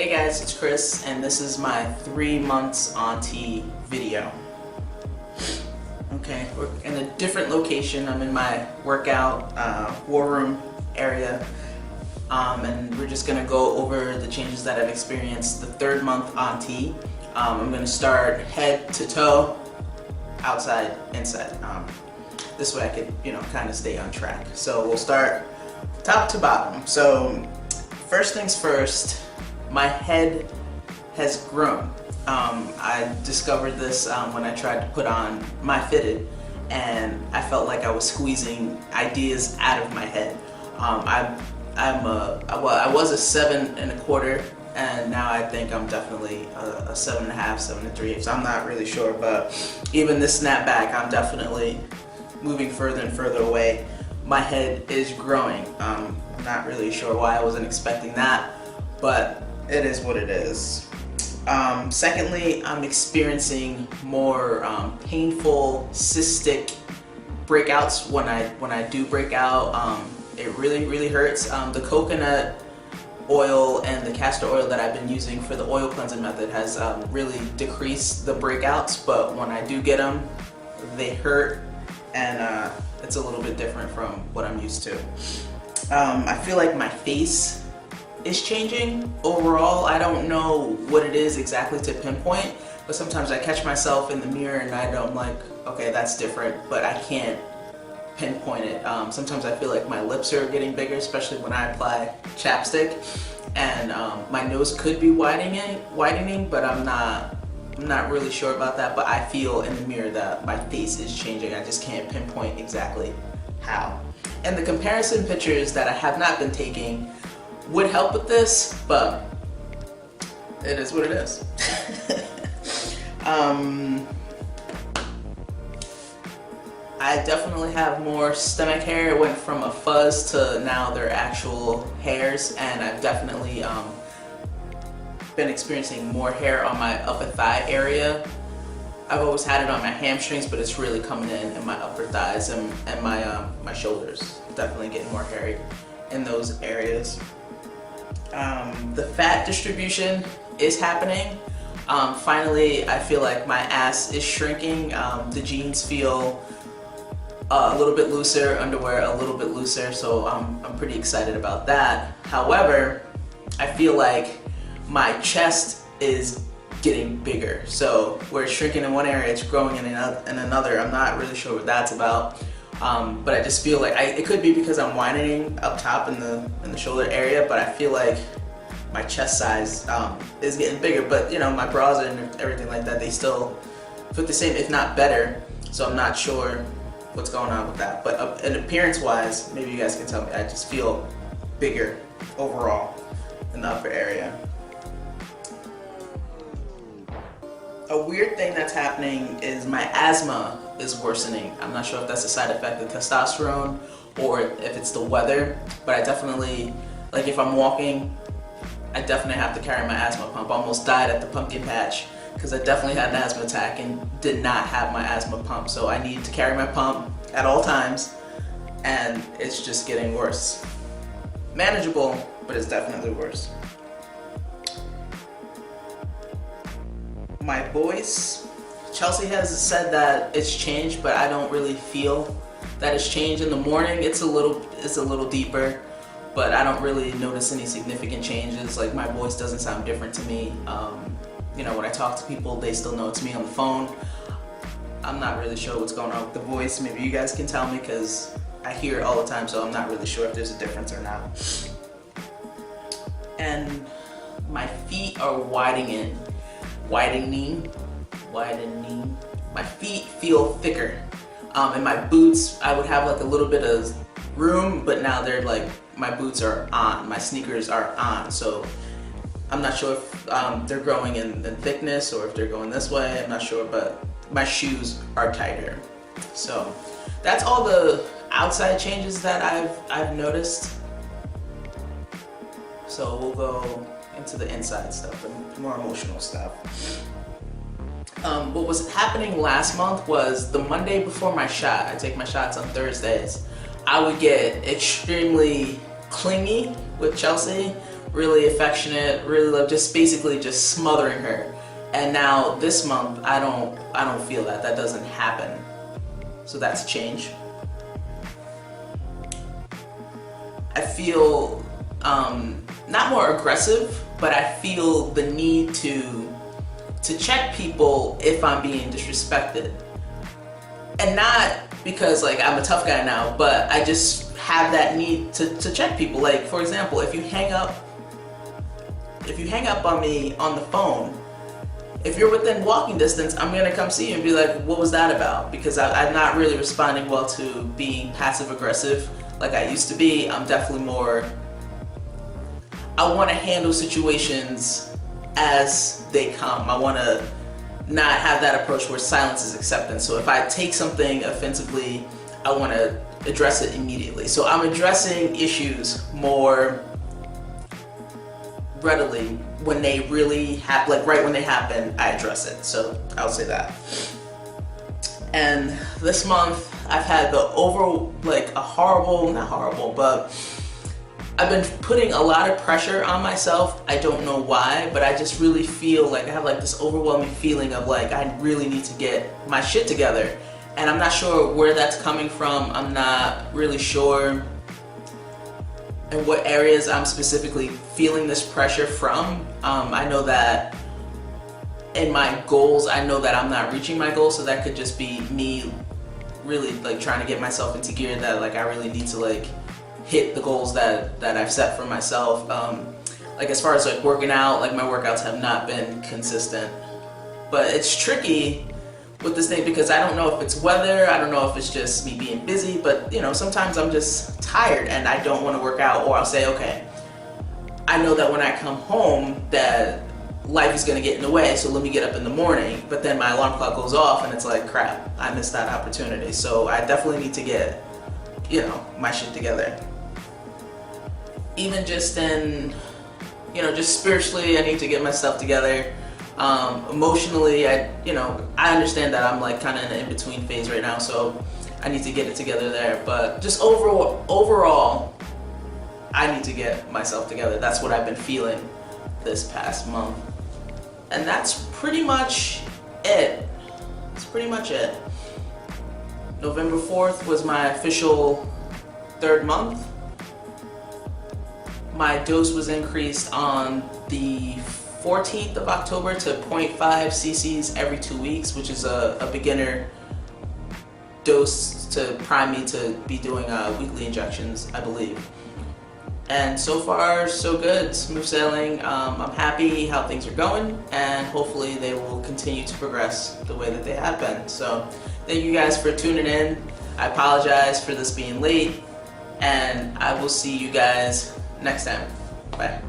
Hey guys, it's Chris, and this is my 3 months on T video. Okay, we're in a different location. I'm in my workout war room area, and we're just gonna go over the changes that I've experienced the 3rd month on T. I'm gonna start head to toe, outside, inside. This way I could, kind of stay on track. So we'll start top to bottom. So first things first, my head has grown. I discovered this when I tried to put on my fitted, and I felt like I was squeezing ideas out of my head. I was a 7 1/4, and now I think I'm definitely a 7 1/2, 7 3. So I'm not really sure, but even this snapback, I'm definitely moving further and further away. My head is growing. I'm not really sure why I wasn't expecting that, but it is what it is. Secondly, I'm experiencing more painful cystic breakouts when I do break out. It really hurts. The coconut oil and the castor oil that I've been using for the oil cleansing method has really decreased the breakouts, but when I do get them, they hurt, and it's a little bit different from what I'm used to. I feel like my face is changing overall. I don't know what it is exactly to pinpoint, but sometimes I catch myself in the mirror and I'm like, okay, that's different, but I can't pinpoint it. Sometimes I feel like my lips are getting bigger, especially when I apply chapstick, and my nose could be widening, but I'm not really sure about that. But I feel in the mirror that my face is changing. I just can't pinpoint exactly how. And the comparison pictures that I have not been taking would help with this, but it is what it is. I definitely have more stomach hair. It went from a fuzz to now they're actual hairs, and I've definitely been experiencing more hair on my upper thigh area. I've always had it on my hamstrings, but it's really coming in my upper thighs and my shoulders. Definitely getting more hairy in those areas. The fat distribution is happening. Finally, I feel like my ass is shrinking. The jeans feel a little bit looser, underwear a little bit looser, so I'm pretty excited about that. However, I feel like my chest is getting bigger. So where it's shrinking in one area, it's growing in another. I'm not really sure what that's about. But I just feel like it could be because I'm widening up top in the shoulder area, but I feel like my chest size is getting bigger. But my bras and everything like that, they still fit the same, if not better. So I'm not sure what's going on with that. But in appearance-wise, maybe you guys can tell me. I just feel bigger overall in the upper area. A weird thing that's happening is my asthma is worsening. I'm not sure if that's a side effect of testosterone or if it's the weather, but I definitely, like if I'm walking, I definitely have to carry my asthma pump. I almost died at the pumpkin patch because I definitely had an asthma attack and did not have my asthma pump. So I need to carry my pump at all times, and it's just getting worse. Manageable, but it's definitely worse. My voice, Chelsea has said that it's changed, but I don't really feel that it's changed. In the morning, it's a little deeper, but I don't really notice any significant changes. Like my voice doesn't sound different to me. When I talk to people, they still know it's me on the phone. I'm not really sure what's going on with the voice. Maybe you guys can tell me, because I hear it all the time, so I'm not really sure if there's a difference or not. And my feet are widening. My feet feel thicker. And my boots, I would have like a little bit of room, but now they're like, my boots are on, my sneakers are on. So I'm not sure if they're growing in thickness or if they're going this way. I'm not sure, but my shoes are tighter. So that's all the outside changes that I've noticed. So we'll go into the inside stuff, the more emotional stuff. What was happening last month was the Monday before my shot, I take my shots on Thursdays, I would get extremely clingy with Chelsea, really affectionate, really love, just basically just smothering her. And now this month, I don't feel that. That doesn't happen. So that's a change. I feel not more aggressive, but I feel the need to check people if I'm being disrespected. And not because like I'm a tough guy now, but I just have that need to check people. Like, for example, if you hang up on me on the phone, if you're within walking distance, I'm gonna come see you and be like, what was that about? Because I'm not really responding well to being passive aggressive like I used to be. I'm definitely more, I wanna handle situations as they come. I wanna not have that approach where silence is acceptance. So if I take something offensively, I wanna address it immediately. So I'm addressing issues more readily when they really happen, like right when they happen, I address it. So I would say that. And this month I've had the not horrible, but I've been putting a lot of pressure on myself. I don't know why, but I just really feel like I have like this overwhelming feeling of like I really need to get my shit together. And I'm not sure where that's coming from. I'm not really sure in what areas I'm specifically feeling this pressure from. I know that in my goals, I know that I'm not reaching my goals, so that could just be me really like trying to get myself into gear that like I really need to like hit the goals that I've set for myself. Like as far as like working out, like my workouts have not been consistent. But it's tricky with this thing because I don't know if it's weather, I don't know if it's just me being busy, but you know, sometimes I'm just tired and I don't want to work out, or I'll say, okay, I know that when I come home that life is gonna get in the way, so let me get up in the morning, but then my alarm clock goes off and it's like, crap, I missed that opportunity. So I definitely need to get, you know, my shit together. Even just in, you know, just spiritually, I need to get myself together. Emotionally, I understand that I'm like kind of in an in-between phase right now, so I need to get it together there. But just overall, I need to get myself together. That's what I've been feeling this past month. And that's pretty much it. That's pretty much it. November 4th was my official 3rd month. My dose was increased on the 14th of October to 0.5 cc's every 2 weeks, which is a beginner dose to prime me to be doing weekly injections, I believe. And so far, so good, smooth sailing. I'm happy how things are going, and hopefully they will continue to progress the way that they have been. So thank you guys for tuning in. I apologize for this being late, and I will see you guys next time. Bye.